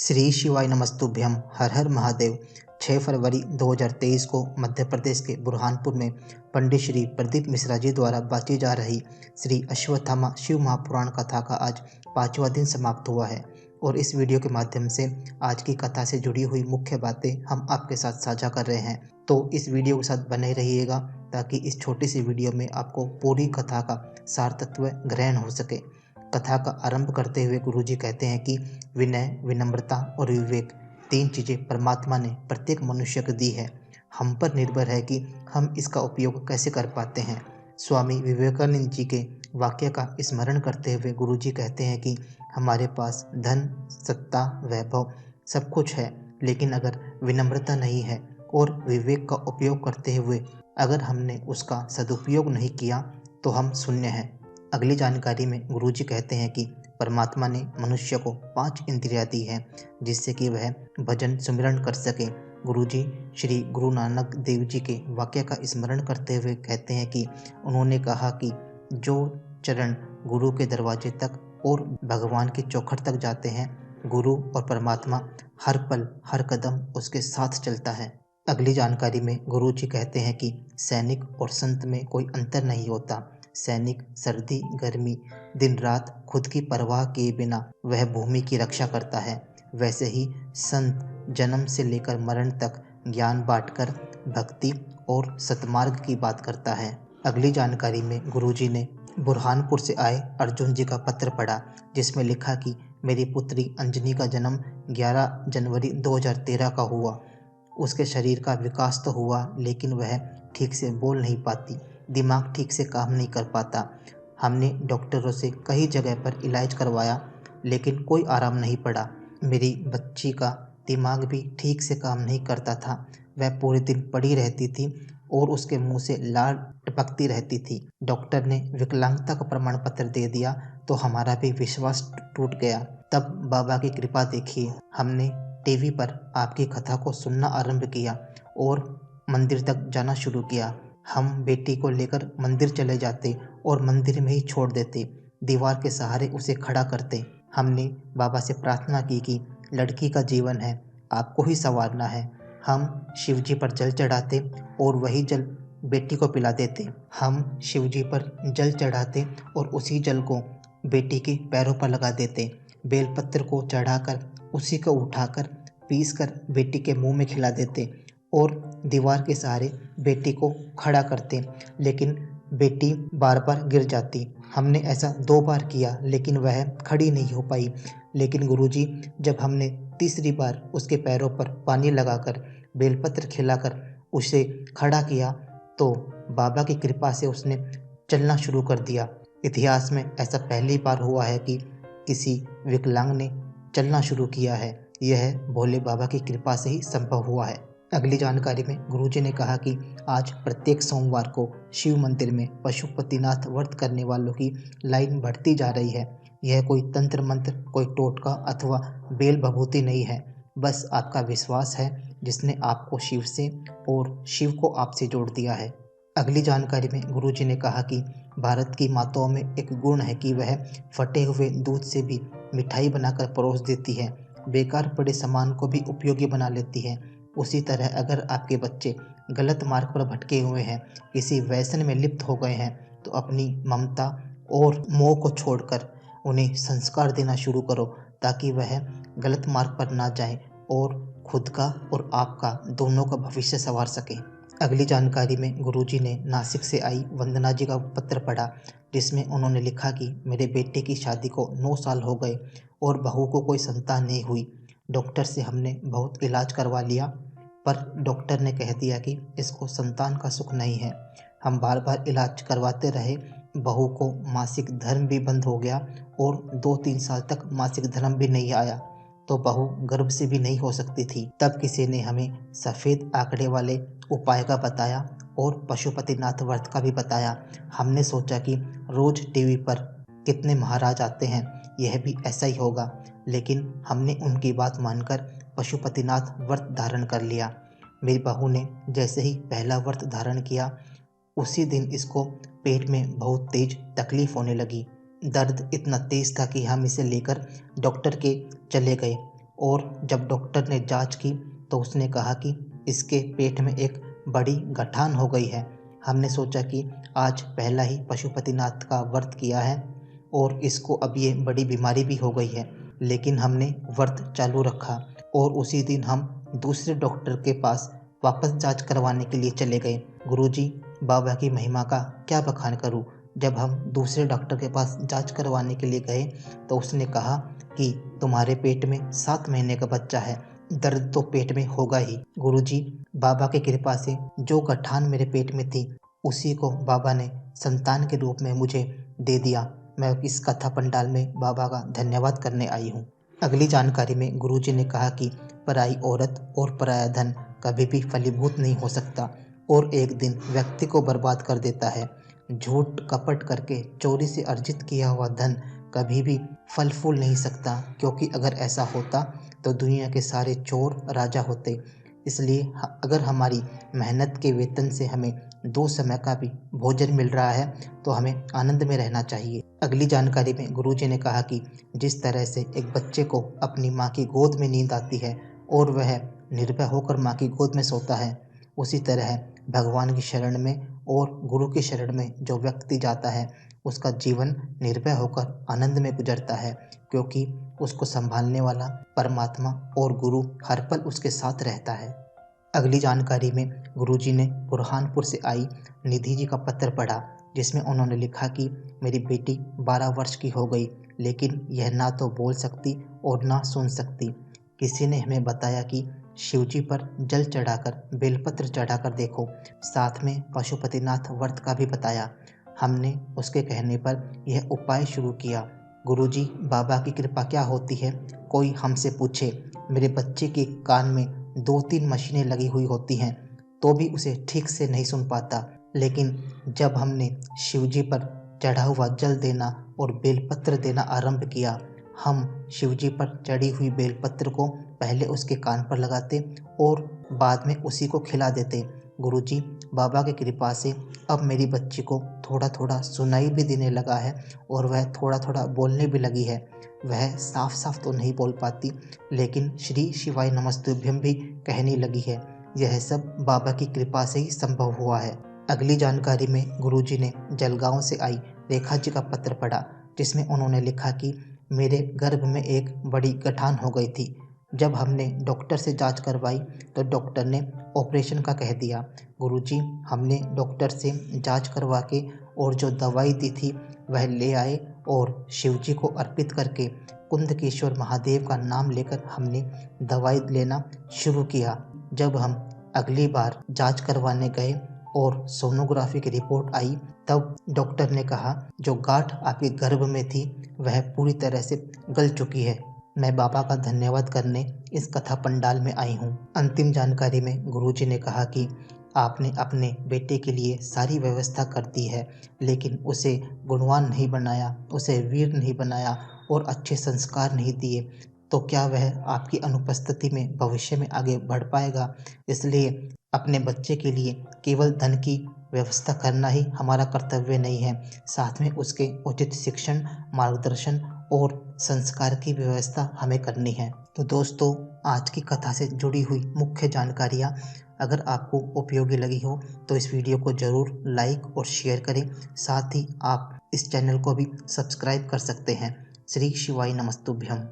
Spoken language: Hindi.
श्री शिवाय नमस्तुभ्यम। हर हर महादेव। 6 फरवरी 2023 को मध्य प्रदेश के बुरहानपुर में पंडित श्री प्रदीप मिश्रा जी द्वारा बांटी जा रही श्री अश्वत्थामा शिव महापुराण कथा का आज 5वां दिन समाप्त हुआ है और इस वीडियो के माध्यम से आज की कथा से जुड़ी हुई मुख्य बातें हम आपके साथ साझा कर रहे हैं। तो इस वीडियो के साथ बने रहिएगा ताकि इस छोटी सी वीडियो में आपको पूरी कथा का सार तत्व ग्रहण हो सके। कथा का आरंभ करते हुए गुरुजी कहते हैं कि विनय, विनम्रता और विवेक 3 चीज़ें परमात्मा ने प्रत्येक मनुष्य को दी है। हम पर निर्भर है कि हम इसका उपयोग कैसे कर पाते हैं। स्वामी विवेकानंद जी के वाक्य का स्मरण करते हुए गुरुजी कहते हैं कि हमारे पास धन, सत्ता, वैभव सब कुछ है, लेकिन अगर विनम्रता नहीं है और विवेक का उपयोग करते हुए अगर हमने उसका सदुपयोग नहीं किया तो हम शून्य हैं। अगली जानकारी में गुरुजी कहते हैं कि परमात्मा ने मनुष्य को 5 इंद्रियां दी हैं जिससे कि वह भजन सुमिरन कर सके। गुरुजी श्री गुरु नानक देव जी के वाक्य का स्मरण करते हुए कहते हैं कि उन्होंने कहा कि जो चरण गुरु के दरवाजे तक और भगवान के चौखट तक जाते हैं, गुरु और परमात्मा हर पल हर कदम उसके साथ चलता है। अगली जानकारी में गुरुजी कहते हैं कि सैनिक और संत में कोई अंतर नहीं होता। सैनिक सर्दी गर्मी दिन रात खुद की परवाह किए बिना वह भूमि की रक्षा करता है, वैसे ही संत जन्म से लेकर मरण तक ज्ञान बांटकर भक्ति और सतमार्ग की बात करता है। अगली जानकारी में गुरुजी ने बुरहानपुर से आए अर्जुन जी का पत्र पढ़ा जिसमें लिखा कि मेरी पुत्री अंजनी का जन्म 11 जनवरी 2013 का हुआ। उसके शरीर का विकास तो हुआ लेकिन वह ठीक से बोल नहीं पाती, दिमाग ठीक से काम नहीं कर पाता। हमने डॉक्टरों से कई जगह पर इलाज करवाया लेकिन कोई आराम नहीं पड़ा। मेरी बच्ची का दिमाग भी ठीक से काम नहीं करता था, वह पूरे दिन पड़ी रहती थी और उसके मुंह से लार टपकती रहती थी। डॉक्टर ने विकलांगता का प्रमाण पत्र दे दिया तो हमारा भी विश्वास टूट गया। तब बाबा की कृपा देखिए, हमने टीवी पर आपकी कथा को सुनना आरंभ किया और मंदिर तक जाना शुरू किया। हम बेटी को लेकर मंदिर चले जाते और मंदिर में ही छोड़ देते, दीवार के सहारे उसे खड़ा करते। हमने बाबा से प्रार्थना की कि लड़की का जीवन है, आपको ही संवारना है। हम शिव जी पर जल चढ़ाते और वही जल बेटी को पिला देते। हम शिव जी पर जल चढ़ाते और उसी जल को बेटी के पैरों पर लगा देते। बेलपत्र को चढ़ाकर उसी को उठाकर पीसकर बेटी के मुंह में खिला देते और दीवार के सहारे बेटी को खड़ा करते, लेकिन बेटी बार बार गिर जाती। हमने ऐसा 2 बार किया लेकिन वह खड़ी नहीं हो पाई। लेकिन गुरुजी, जब हमने तीसरी बार उसके पैरों पर पानी लगाकर बेलपत्र खिलाकर उसे खड़ा किया तो बाबा की कृपा से उसने चलना शुरू कर दिया। इतिहास में ऐसा पहली बार हुआ है कि किसी विकलांग ने चलना शुरू किया है। यह भोले बाबा की कृपा से ही संभव हुआ है। अगली जानकारी में गुरुजी ने कहा कि आज प्रत्येक सोमवार को शिव मंदिर में पशुपतिनाथ व्रत करने वालों की लाइन बढ़ती जा रही है। यह कोई तंत्र मंत्र, कोई टोटका अथवा बेल भभूति नहीं है, बस आपका विश्वास है जिसने आपको शिव से और शिव को आपसे जोड़ दिया है। अगली जानकारी में गुरुजी ने कहा कि भारत की माताओं में एक गुण है कि वह फटे हुए दूध से भी मिठाई बनाकर परोस देती है, बेकार पड़े सामान को भी उपयोगी बना लेती है। उसी तरह अगर आपके बच्चे गलत मार्ग पर भटके हुए हैं, किसी व्यसन में लिप्त हो गए हैं, तो अपनी ममता और मोह को छोड़कर उन्हें संस्कार देना शुरू करो ताकि वह गलत मार्ग पर ना जाएं और खुद का और आपका दोनों का भविष्य संवार सकें। अगली जानकारी में गुरुजी ने नासिक से आई वंदना जी का पत्र पढ़ा जिसमें उन्होंने लिखा कि मेरे बेटे की शादी को 9 साल हो गए और बहू को कोई संतान नहीं हुई। डॉक्टर से हमने बहुत इलाज करवा लिया पर डॉक्टर ने कह दिया कि इसको संतान का सुख नहीं है। हम बार बार इलाज करवाते रहे, बहू को मासिक धर्म भी बंद हो गया और 2-3 साल तक मासिक धर्म भी नहीं आया तो बहू गर्भ से भी नहीं हो सकती थी। तब किसी ने हमें सफ़ेद आंकड़े वाले उपाय का बताया और पशुपतिनाथ व्रत का भी बताया। हमने सोचा कि रोज टीवी पर कितने महाराज आते हैं, यह भी ऐसा ही होगा, लेकिन हमने उनकी बात मानकर पशुपतिनाथ व्रत धारण कर लिया। मेरी बहू ने जैसे ही पहला व्रत धारण किया उसी दिन इसको पेट में बहुत तेज तकलीफ होने लगी। दर्द इतना तेज था कि हम इसे लेकर डॉक्टर के चले गए और जब डॉक्टर ने जांच की तो उसने कहा कि इसके पेट में एक बड़ी गठान हो गई है। हमने सोचा कि आज पहला ही पशुपतिनाथ का व्रत किया है और इसको अब ये बड़ी बीमारी भी हो गई है, लेकिन हमने व्रत चालू रखा और उसी दिन हम दूसरे डॉक्टर के पास वापस जांच करवाने के लिए चले गए। गुरुजी, बाबा की महिमा का क्या बखान करूं। जब हम दूसरे डॉक्टर के पास जांच करवाने के लिए गए तो उसने कहा कि तुम्हारे पेट में 7 महीने का बच्चा है, दर्द तो पेट में होगा ही। गुरुजी, बाबा की कृपा से जो गठान मेरे पेट में थी उसी को बाबा ने संतान के रूप में मुझे दे दिया। मैं इस कथा पंडाल में बाबा का धन्यवाद करने आई हूँ। अगली जानकारी में गुरुजी ने कहा कि पराई औरत और पराया धन कभी भी फलीभूत नहीं हो सकता और एक दिन व्यक्ति को बर्बाद कर देता है। झूठ कपट करके चोरी से अर्जित किया हुआ धन कभी भी फल फूल नहीं सकता, क्योंकि अगर ऐसा होता तो दुनिया के सारे चोर राजा होते। इसलिए अगर हमारी मेहनत के वेतन से हमें 2 समय का भी भोजन मिल रहा है तो हमें आनंद में रहना चाहिए। अगली जानकारी में गुरुजी ने कहा कि जिस तरह से एक बच्चे को अपनी माँ की गोद में नींद आती है और वह निर्भय होकर माँ की गोद में सोता है, उसी तरह भगवान की शरण में और गुरु की शरण में जो व्यक्ति जाता है उसका जीवन निर्भय होकर आनंद में गुजरता है, क्योंकि उसको संभालने वाला परमात्मा और गुरु हर पल उसके साथ रहता है। अगली जानकारी में गुरुजी ने बुरहानपुर से आई निधि जी का पत्र पढ़ा, जिसमें उन्होंने लिखा कि मेरी बेटी 12 वर्ष की हो गई, लेकिन यह ना तो बोल सकती और ना सुन सकती। किसी ने हमें बताया कि शिवजी पर जल चढ़ाकर बेलपत्र चढ़ाकर देखो, साथ में पशुपतिनाथ व्रत का भी बताया। हमने उसके कहने पर यह उपाय शुरू किया। गुरुजी, बाबा की कृपा क्या होती है कोई हमसे पूछे। मेरे बच्चे के कान में 2-3 मशीनें लगी हुई होती हैं तो भी उसे ठीक से नहीं सुन पाता, लेकिन जब हमने शिवजी पर चढ़ा हुआ जल देना और बेलपत्र देना आरंभ किया, हम शिवजी पर चढ़ी हुई बेलपत्र को पहले उसके कान पर लगाते और बाद में उसी को खिला देते। गुरुजी, बाबा की कृपा से अब मेरी बच्ची को थोड़ा थोड़ा सुनाई भी देने लगा है और वह थोड़ा थोड़ा बोलने भी लगी है। वह साफ साफ तो नहीं बोल पाती, लेकिन श्री शिवाय नमस्तुभ्यम भी कहने लगी है। यह सब बाबा की कृपा से ही संभव हुआ है। अगली जानकारी में गुरुजी ने जलगांव से आई रेखा जी का पत्र पढ़ा, जिसमें उन्होंने लिखा कि मेरे गर्भ में एक बड़ी गठान हो गई थी। जब हमने डॉक्टर से जांच करवाई तो डॉक्टर ने ऑपरेशन का कह दिया। गुरुजी, हमने डॉक्टर से जांच करवा के और जो दवाई दी थी वह ले आए और शिवजी को अर्पित करके कुंदकेश्वर महादेव का नाम लेकर हमने दवाई लेना शुरू किया। जब हम अगली बार जांच करवाने गए और सोनोग्राफी की रिपोर्ट आई, तब डॉक्टर ने कहा जो गांठ आपके गर्भ में थी वह पूरी तरह से गल चुकी है। मैं बाबा का धन्यवाद करने इस कथा पंडाल में आई हूँ। अंतिम जानकारी में गुरुजी ने कहा कि आपने अपने बेटे के लिए सारी व्यवस्था कर दी है, लेकिन उसे गुणवान नहीं बनाया, उसे वीर नहीं बनाया और अच्छे संस्कार नहीं दिए, तो क्या वह आपकी अनुपस्थिति में भविष्य में आगे बढ़ पाएगा। इसलिए अपने बच्चे के लिए केवल धन की व्यवस्था करना ही हमारा कर्तव्य नहीं है, साथ में उसके उचित शिक्षण, मार्गदर्शन और संस्कार की व्यवस्था हमें करनी है। तो दोस्तों, आज की कथा से जुड़ी हुई मुख्य जानकारियाँ अगर आपको उपयोगी लगी हो तो इस वीडियो को ज़रूर लाइक और शेयर करें। साथ ही आप इस चैनल को भी सब्सक्राइब कर सकते हैं। श्री शिवाय नमस्तुभ्यम।